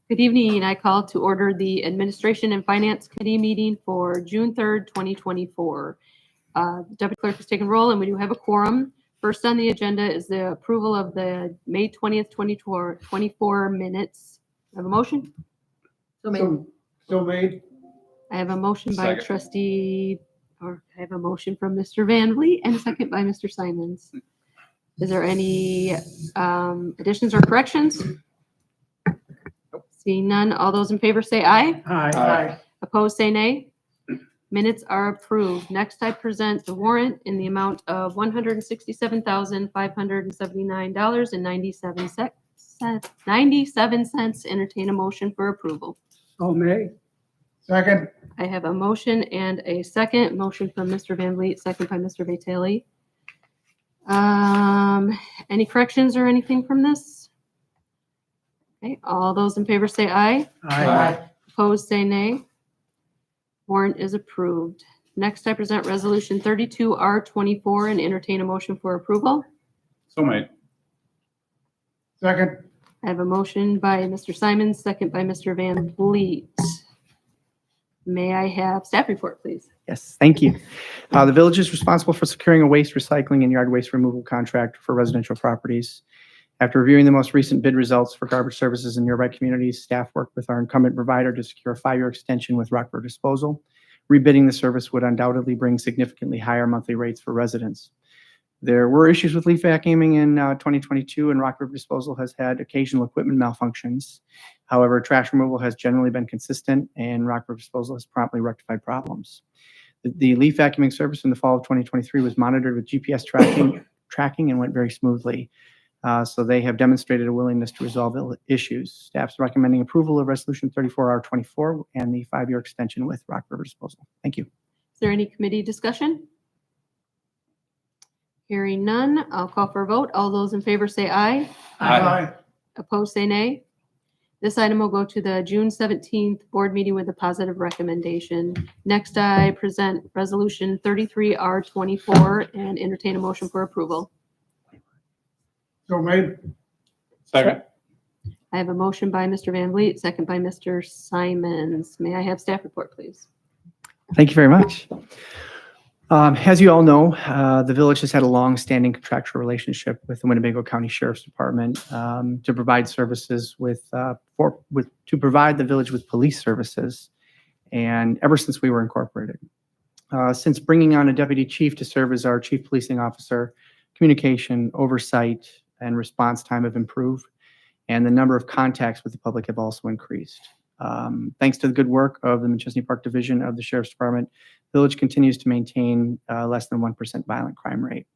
Good evening. I call to order the Administration and Finance Committee meeting for June 3rd, 2024. Deputy Clerk has taken roll, and we do have a quorum. First on the agenda is the approval of the May 20th, 2024 minutes. I have a motion? So made. I have a motion by Second. trustee, or I have a motion from Mr. Van Vliet and a second by Mr. Simons. Is there any additions or corrections? Seeing none, all those in favor say aye. Aye. Opposed, say nay. Minutes are approved. Next, I present the warrant in the amount of $167,579.97. Entertain a motion for approval. So made. Second. I have a motion and a second. Motion from Mr. Van Vliet, second by Mr. Vitale. Any corrections or anything from this? Okay, all those in favor say aye. Aye. Opposed, say nay. Warrant is approved. Next, I present Resolution 32R24 and entertain a motion for approval. So made. Second. I have a motion by Mr. Simons, second by Mr. Van Vliet. May I have staff report, please? Yes, thank you. The village is responsible for securing a waste recycling and yard waste removal contract for residential properties. After reviewing the most recent bid results for garbage services in nearby communities, staff worked with our incumbent provider to secure a 5-year extension with Rockford Disposal. Rebidding the service would undoubtedly bring significantly higher monthly rates for residents. There were issues with leaf vacuuming in 2022, and Rockford Disposal has had occasional equipment malfunctions. However, trash removal has generally been consistent, and Rockford Disposal has promptly rectified problems. The leaf vacuuming service in the fall of 2023 was monitored with GPS tracking and went very smoothly. So they have demonstrated a willingness to resolve issues. Staff's recommending approval of Resolution 34R24 and the 5-year extension with Rock River Disposal. Thank you. Is there any committee discussion? Hearing none, I'll call for a vote. All those in favor say aye. Aye. Opposed, say nay. This item will go to the June 17th board meeting with a positive recommendation. Next, I present Resolution 33R24 and entertain a motion for approval. So made. Second. I have a motion by Mr. Van Vliet, second by Mr. Simons. May I have staff report, please? Thank you very much. As you all know, the village has had a long-standing contractual relationship with the Winnebago County Sheriff's Department to provide services to provide the village with police services, and ever since we were incorporated. Since bringing on a deputy chief to serve as our chief policing officer, communication, oversight, and response time have improved, and the number of contacts with the public have also increased. Thanks to the good work of the Machesney Park Division of the Sheriff's Department, the village continues to maintain less than 1% violent crime rate.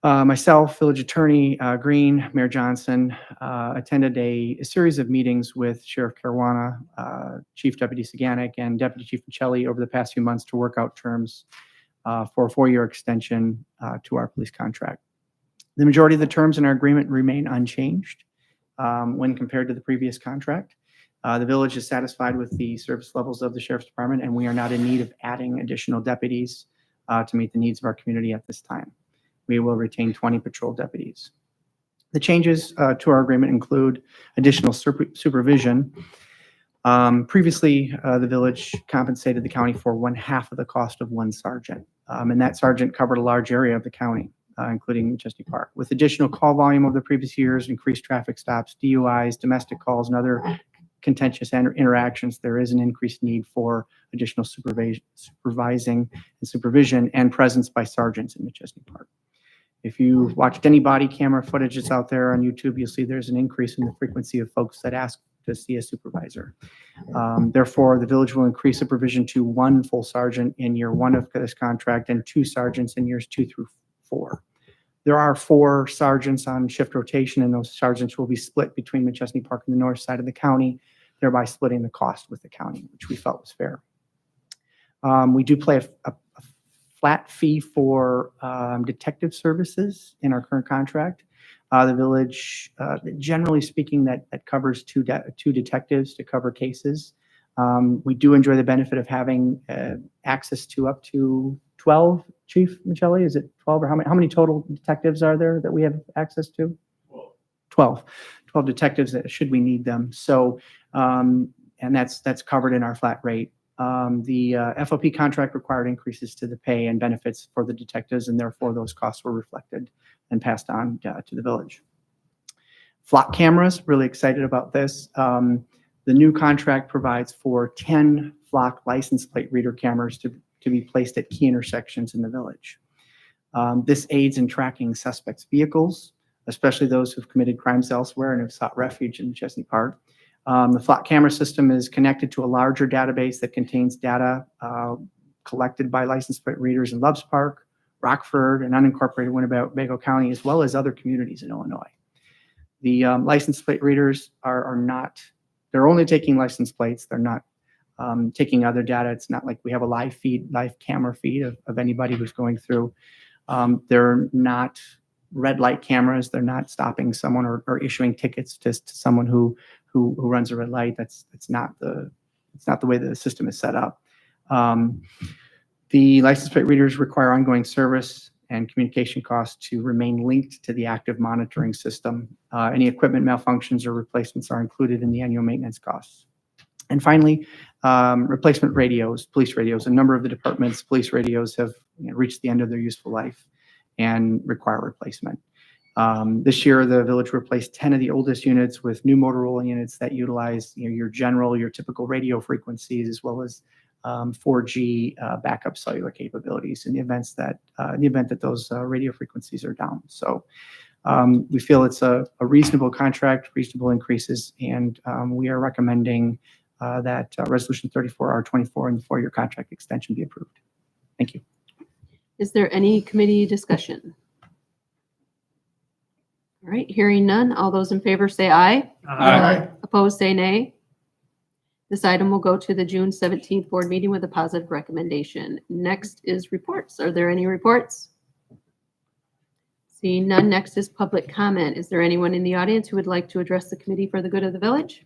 Myself, Village Attorney Green, Mayor Johnson, attended a series of meetings with Sheriff Caruana, Chief Deputy Saganek, and Deputy Chief Michelli over the past few months to work out terms for a 4-year extension to our police contract. The majority of the terms in our agreement remain unchanged when compared to the previous contract. The village is satisfied with the service levels of the Sheriff's Department, and we are not in need of adding additional deputies to meet the needs of our community at this time. We will retain 20 patrol deputies. The changes to our agreement include additional supervision. Previously, the village compensated the county for 1/2 of the cost of one sergeant, and that sergeant covered a large area of the county, including Machesney Park. With additional call volume over the previous years, increased traffic stops, DUIs, domestic calls, and other contentious interactions, there is an increased need for additional supervising and supervision and presence by sergeants in Machesney Park. If you watched any body camera footage that's out there on YouTube, you'll see there's an increase in the frequency of folks that ask to see a supervisor. Therefore, the village will increase supervision to 1 full sergeant in year 1 of this contract and 2 sergeants in years 2 through 4. There are 4 sergeants on shift rotation, and those sergeants will be split between Machesney Park and the north side of the county, thereby splitting the cost with the county, which we felt was fair. We do pay a flat fee for detective services in our current contract. The village, generally speaking, that covers two detectives to cover cases. We do enjoy the benefit of having access to up to 12, Chief Michelli, is it 12 or how many total detectives are there that we have access to? 12. 12 detectives should we need them. So, and that's covered in our flat rate. The FOP contract required increases to the pay and benefits for the detectives, and therefore those costs were reflected and passed on to the village. Flock cameras, really excited about this. The new contract provides for 10 flock license plate reader cameras to be placed at key intersections in the village. This aids in tracking suspects' vehicles, especially those who've committed crimes elsewhere and have sought refuge in Machesney Park. The flock camera system is connected to a larger database that contains data collected by license plate readers in Loves Park, Rockford, and unincorporated Winnebago County, as well as other communities in Illinois. The license plate readers are not, they're only taking license plates. They're not taking other data. It's not like we have a live camera feed of anybody who's going through. They're not red light cameras. They're not stopping someone or issuing tickets to someone who runs a red light. That's not the way the system is set up. The license plate readers require ongoing service and communication costs to remain linked to the active monitoring system. Any equipment malfunctions or replacements are included in the annual maintenance costs. And finally, replacement radios, police radios. A number of the department's police radios have reached the end of their useful life and require replacement. This year, the village replaced 10 of the oldest units with new Motorola units that utilize your typical radio frequencies, as well as 4G backup cellular capabilities in the event that those radio frequencies are down. So we feel it's a reasonable contract, reasonable increases, and we are recommending that Resolution 34R24 and the 4-year contract extension be approved. Thank you. Is there any committee discussion? All right, hearing none. All those in favor say aye. Aye. Opposed, say nay. This item will go to the June 17th board meeting with a positive recommendation. Next is reports. Are there any reports? Seeing none, next is public comment. Is there anyone in the audience who would like to address the committee for the good of the village?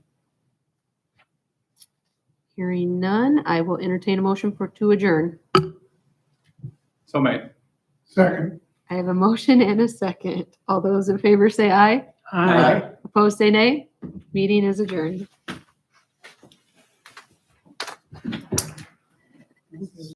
Hearing none, I will entertain a motion to adjourn. So made. Second. I have a motion and a second. All those in favor say aye. Aye. Opposed, say nay. Meeting is adjourned.